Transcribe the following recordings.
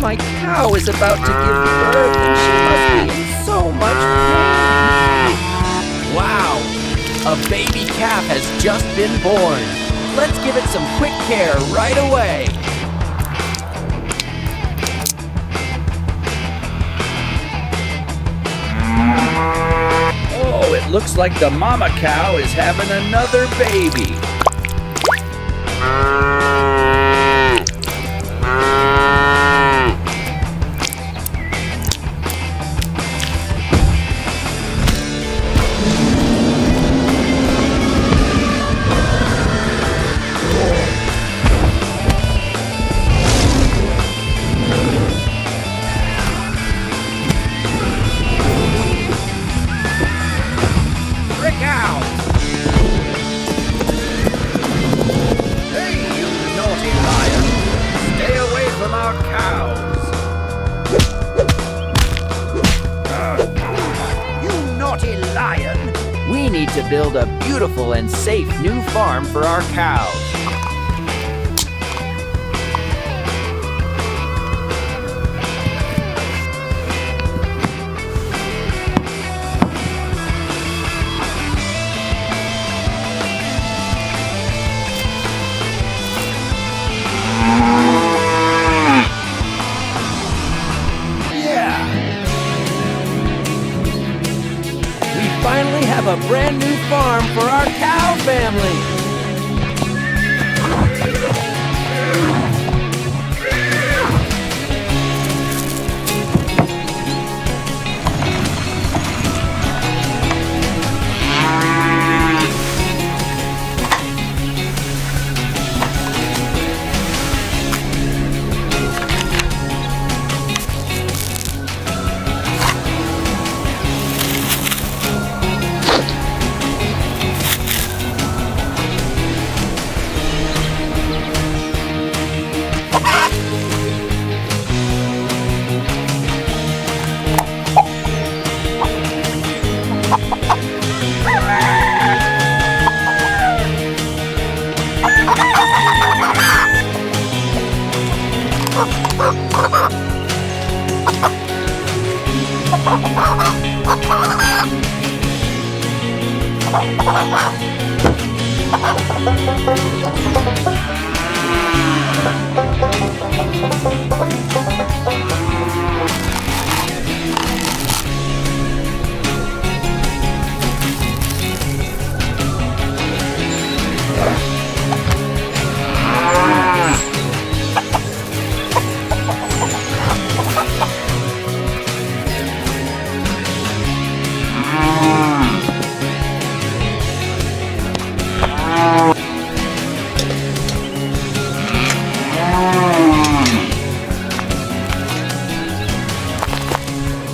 My cow is about to give birth and she must be in so much pain. Wow, a baby calf has just been born. Let's give it some quick care right away. Oh, it looks like the mama cow is having another baby. We need to build a beautiful and safe new farm for our cows. Finally have a brand new farm for our cow family.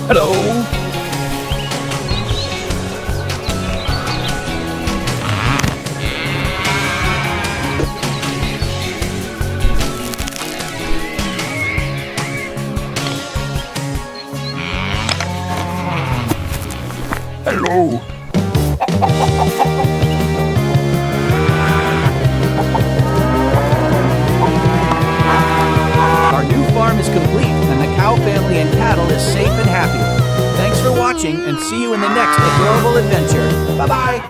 Hello. Hello. Our new farm is complete and the cow family and cattle is safe and happy. Thanks for watching and see you in the next adorable adventure. Bye-bye.